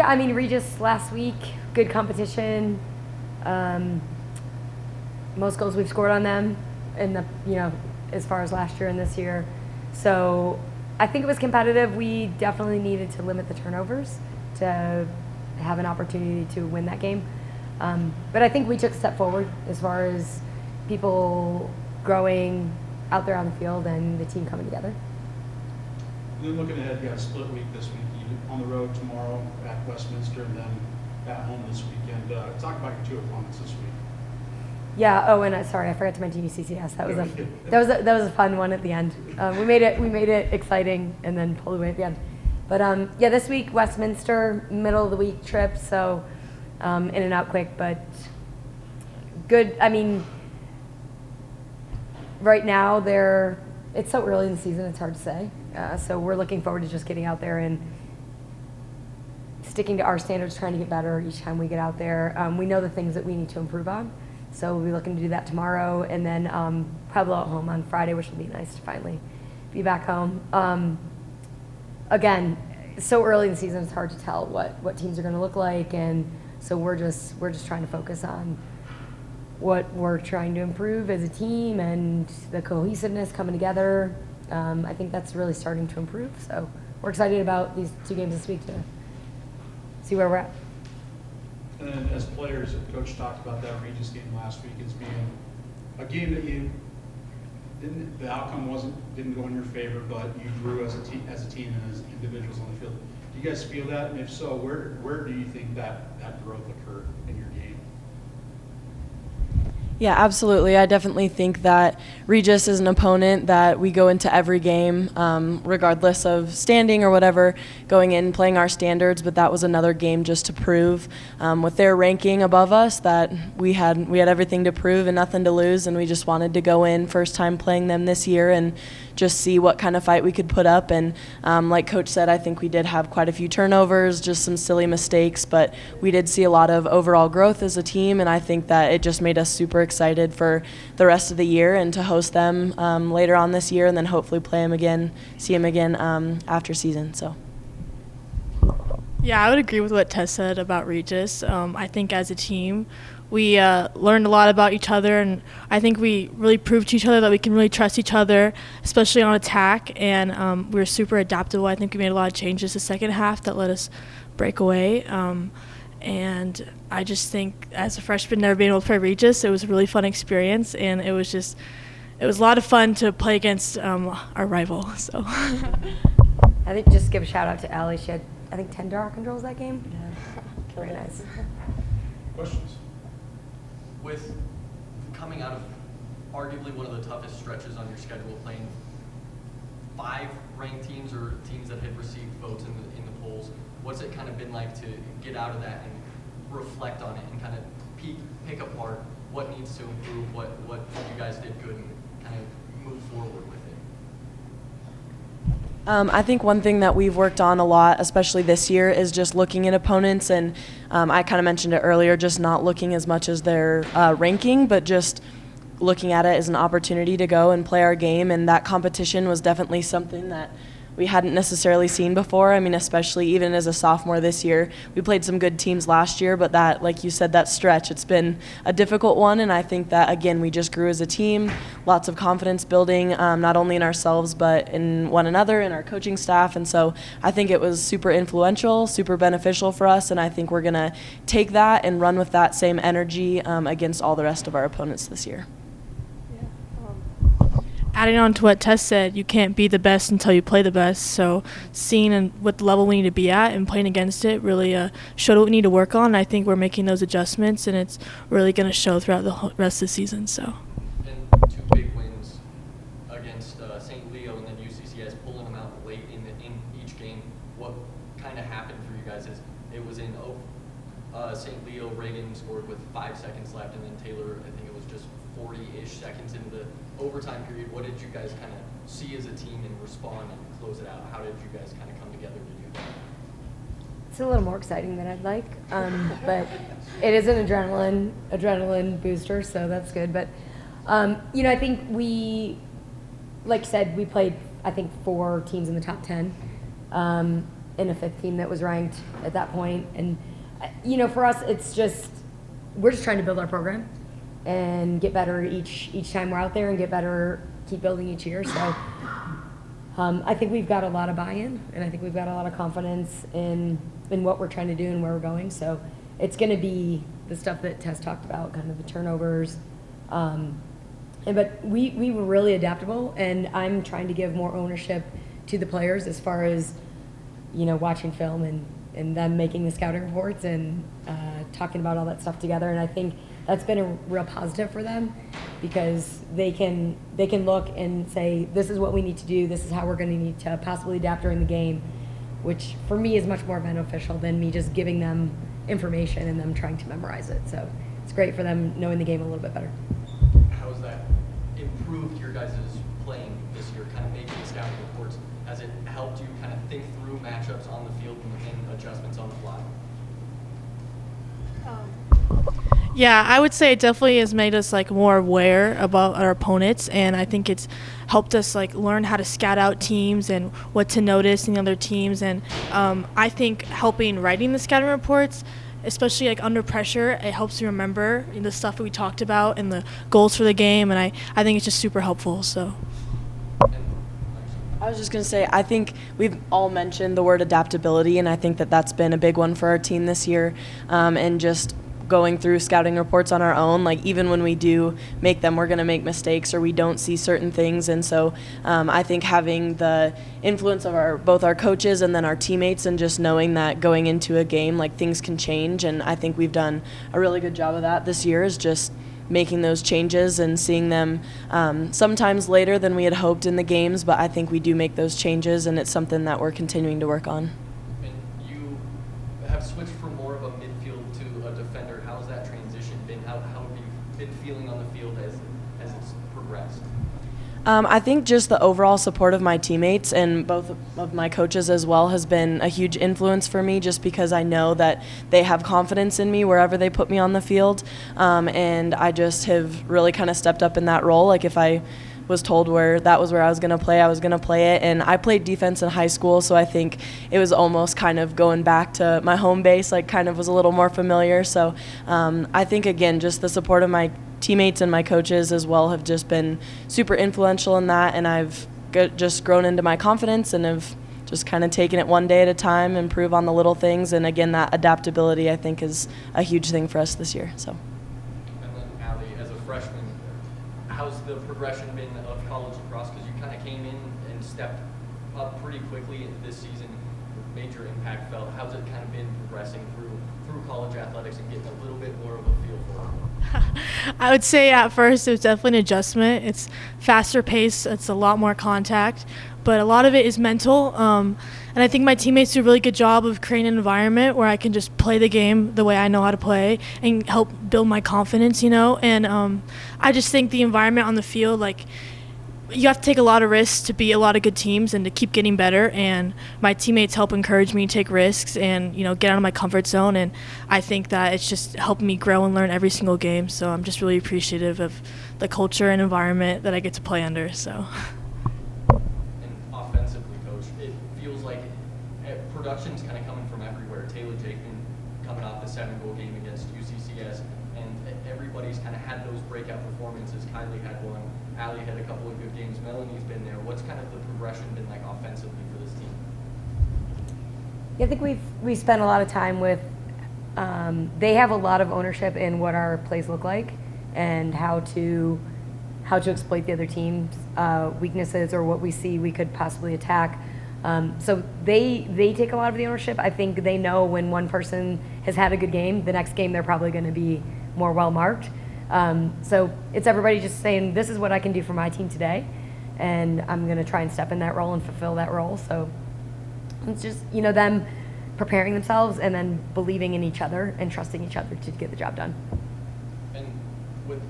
Yeah, I mean, Regis last week, good competition. Most goals we've scored on them in the, as far as last year and this year. So I think it was competitive. We definitely needed to limit the turnovers to have an opportunity to win that game. But I think we took a step forward as far as people growing out there on the field and the team coming together. And then looking ahead, you got a split week this week. You on the road tomorrow at Westminster and then at home this weekend. Talk about your two opponents this week. Yeah. Oh, and sorry, I forgot to mention UCCS. That was a fun one at the end. We made it exciting and then pulled away at the end. But this week Westminster, middle of the week trip, so in and out quick, but good. I mean, right now it's so early in the season, it's hard to say. So we're looking forward to just getting out there and sticking to our standards, trying to get better each time we get out there. We know the things that we need to improve on. So we'll be looking to do that tomorrow, and then Pueblo at home on Friday, which will be nice to finally be back home. Again, so early in the season, it's hard to tell what teams are going to look like, and so we're just trying to focus on what we're trying to improve as a team and the cohesiveness coming together. I think that's really starting to improve. So we're excited about these two games this week to see where we're at. And then as players, the coach talked about that Regis game last week as being a game that the outcome didn't go in your favor, but you grew as a team and as individuals on the field. Do you guys feel that? And if so, where do you think that growth occurred in your game? Yeah, absolutely. I definitely think that Regis is an opponent that we go into every game, regardless of standing or whatever, going in, playing our standards. But that was another game just to prove, with their ranking above us, that we had everything to prove and nothing to lose, and we just wanted to go in first time playing them this year and just see what kind of fight we could put up. And like Coach said, I think we did have quite a few turnovers, just some silly mistakes, but we did see a lot of overall growth as a team, and I think that it just made us super excited for the rest of the year and to host them later on this year, and then hopefully see them again after season. So. Yeah, I would agree with what Tess said about Regis. I think as a team, we learned a lot about each other, and I think we really proved to each other that we can really trust each other, especially on attack, and we were super adaptable. I think we made a lot of changes the second half that let us break away. And I just think as a freshman never being able to play Regis, it was a really fun experience, and it was a lot of fun to play against our rival. So I think just give a shout out to Ali. She had, I think, 10 draw controls that game. Yeah. Very nice. Questions? With coming out of arguably one of the toughest stretches on your schedule, playing 5 ranked teams or teams that had received votes in the polls, what's it kind of been like to get out of that and reflect on it and kind of pick apart what needs to improve, what you guys did good, and kind of move forward with it? I think one thing that we've worked on a lot, especially this year, is just looking at opponents, and I kind of mentioned it earlier, just not looking as much as their ranking, but just looking at it as an opportunity to go and play our game, and that competition was definitely something that we hadn't necessarily seen before. I mean, especially even as a sophomore this year. We played some good teams last year, but that, like you said, that stretch, it's been a difficult one, and I think that, again, we just grew as a team, lots of confidence building, not only in ourselves, but in one another, in our coaching staff, and so I think it was super influential, super beneficial for us, and I think we're going to take that and run with that same energy against all the rest of our opponents this year. Adding on to what Tess said, you can't be the best until you play the best. So seeing what the level we need to be at and playing against it really showed what we need to work on. I think we're making those adjustments, and it's really going to show throughout the whole rest of the season. So. And 2 big wins against St. Leo and then UCCS, pulling them out late in each game. What kind of happened for you guys is it was in St. Leo, Reagan scored with 5 seconds left, and then Taylor, I think it was just 40-ish seconds into the overtime period. What did you guys kind of see as a team and respond and close it out? How did you guys kind of come together to do that? It's a little more exciting than I'd like, but it is an adrenaline booster, so that's good. But I think we, like you said, we played, I think, 4 teams in the top 10, and in a 5th team that was ranked at that point. And, you know, for us, it's just, we're just trying to build our program and get better each time we're out there and get better, keep building each year. So I think we've got a lot of buy-in, and I think we've got a lot of confidence in what we're trying to do and where we're going. So it's going to be the stuff that Tess talked about, kind of the turnovers. But we were really adaptable, and I'm trying to give more ownership to the players as far as, you know, watching film and them making the scouting reports and talking about all that stuff together. And I think that's been a real positive for them, because they can look and say, this is what we need to do, this is how we're going to need to possibly adapt during the game, which for me is much more beneficial than me just giving them information and them trying to memorize it. So it's great for them knowing the game a little bit better. How has that improved your guys' playing this year, kind of making scouting reports? Has it helped you kind of think through matchups on the field and adjustments on the fly? Yeah, I would say it definitely has made us like more aware about our opponents, and I think it's helped us like learn how to scout out teams and what to notice in the other teams. And I think helping writing the scouting reports, especially like under pressure, it helps you remember the stuff that we talked about and the goals for the game, and I think it's just super helpful. So. I was just going to say, I think we've all mentioned the word adaptability, and I think that that's been a big one for our team this year, and just going through scouting reports on our own, like even when we do make them, we're going to make mistakes or we don't see certain things. And so I think having the influence of both our coaches and then our teammates, and just knowing that going into a game, like things can change, and I think we've done a really good job of that this year, is just making those changes and seeing them sometimes later than we had hoped in the games, but I think we do make those changes, and it's something that we're continuing to work on. And you have switched from more of a midfield to a defender. How's that transition been? How have you been feeling on the field as it's progressed? I think just the overall support of my teammates and both of my coaches as well has been a huge influence for me, just because I know that they have confidence in me wherever they put me on the field, and I just have really kind of stepped up in that role. Like if I was told where I was going to play, I was going to play it. And I played defense in high school, so I think it was almost kind of going back to my home base, like kind of was a little more familiar. So I think, again, just the support of my teammates and my coaches as well have just been super influential in that, and I've just grown into my confidence and have just kind of taken it one day at a time, improve on the little things. And again, that adaptability I think is a huge thing for us this year. So. And then Ali, as a freshman, how's the progression been of college lacrosse? Because you kind of came in and stepped up pretty quickly this season with major impact felt. How's it kind of been progressing through college athletics and getting a little bit more of a feel for it? I would say at first it was definitely an adjustment. It's faster pace, it's a lot more contact, but a lot of it is mental. And I think my teammates do a really good job of creating an environment where I can just play the game the way I know how to play and help build my confidence, you know. And I just think the environment on the field, like, you have to take a lot of risks to beat a lot of good teams and to keep getting better, and my teammates help encourage me to take risks and, you know, get out of my comfort zone, and I think that it's just helping me grow and learn every single game. So I'm just really appreciative of the culture and environment that I get to play under. So. And offensively, Coach, it feels like production's kind of coming from everywhere. Taylor Jakeman coming off the 7-goal game against UCCS, and everybody's kind of had those breakout performances. Kylie had one. Ali had a couple of good games. Melanie's been there. What's kind of the progression been like offensively for this team? Yeah, I think we spent a lot of time with. They have a lot of ownership in what our plays look like and how to exploit the other team's weaknesses or what we see we could possibly attack. So they take a lot of the ownership. I think they know when one person has had a good game, the next game they're probably going to be more well marked. So it's everybody just saying, this is what I can do for my team today, and I'm going to try and step in that role and fulfill that role. So it's just, you know, them preparing themselves and then believing in each other and trusting each other to get the job done. And with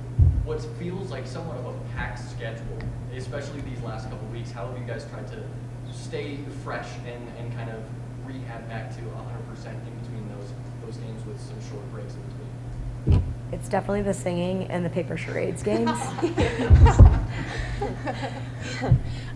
what feels like somewhat of a packed schedule, especially these last couple of weeks, how have you guys tried to stay fresh and kind of rehab back to 100% in between those games with some short breaks in between? It's definitely the singing and the paper charades games.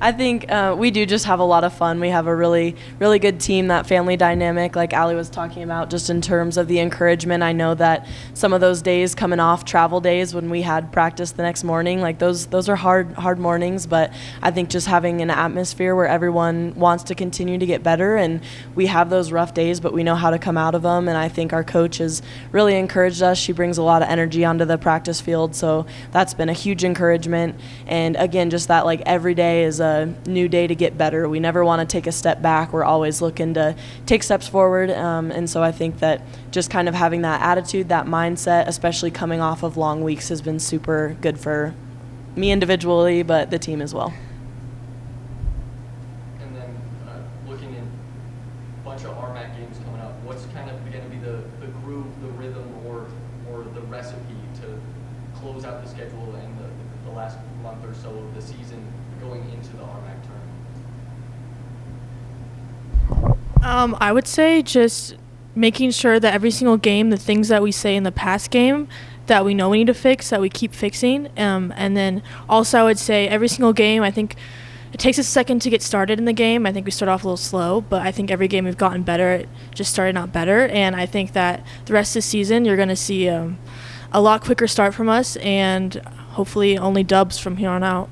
I think we do just have a lot of fun. We have a really, really good team, that family dynamic, like Ali was talking about, just in terms of the encouragement. I know that some of those days coming off travel days when we had practice the next morning, like those are hard mornings, but I think just having an atmosphere where everyone wants to continue to get better, and we have those rough days, but we know how to come out of them, and I think our coach has really encouraged us. She brings a lot of energy onto the practice field, so that's been a huge encouragement. And again, just that like every day is a new day to get better. We never want to take a step back. We're always looking to take steps forward. And so I think that just kind of having that attitude, that mindset, especially coming off of long weeks, has been super good for me individually, but the team as well. And then looking in a bunch of RMAC games coming up, what's kind of going to be the groove, the rhythm, or the recipe to close out the schedule and the last month or so of the season going into the RMAC tournament? I would say just making sure that every single game, the things that we say in the past game that we know we need to fix, that we keep fixing. And then also I would say every single game, I think it takes us a second to get started in the game. I think we start off a little slow, but I think every game we've gotten better at just starting out better. And I think that the rest of the season you're going to see a lot quicker start from us, and hopefully only dubs from here on out.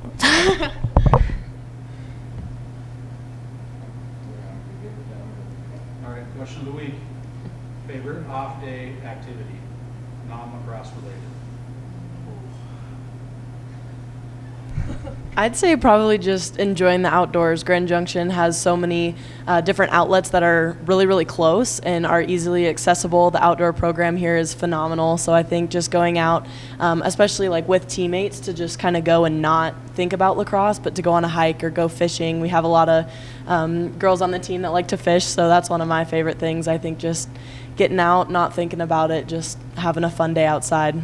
All right, question of the week. Favorite off-day activity, non-lacrosse related? I'd say probably just enjoying the outdoors. Grand Junction has so many different outlets that are really, really close and are easily accessible. The outdoor program here is phenomenal. So I think just going out, especially like with teammates, to just kind of go and not think about lacrosse, but to go on a hike or go fishing. We have a lot of girls on the team that like to fish, so that's one of my favorite things. I think just getting out, not thinking about it, just having a fun day outside.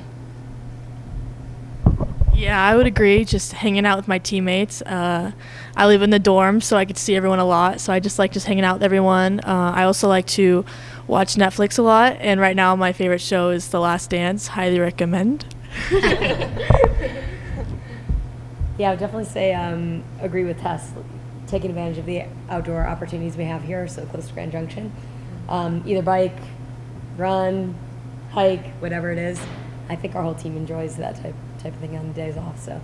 Yeah, I would agree. Just hanging out with my teammates. I live in the dorm, so I get to see everyone a lot. So I just like hanging out with everyone. I also like to watch Netflix a lot. And right now, my favorite show is The Last Dance. Highly recommend. Yeah, I would definitely say agree with Tess. Taking advantage of the outdoor opportunities we have here, so close to Grand Junction. Either bike, run, hike, whatever it is. I think our whole team enjoys that type of thing on the days off. So.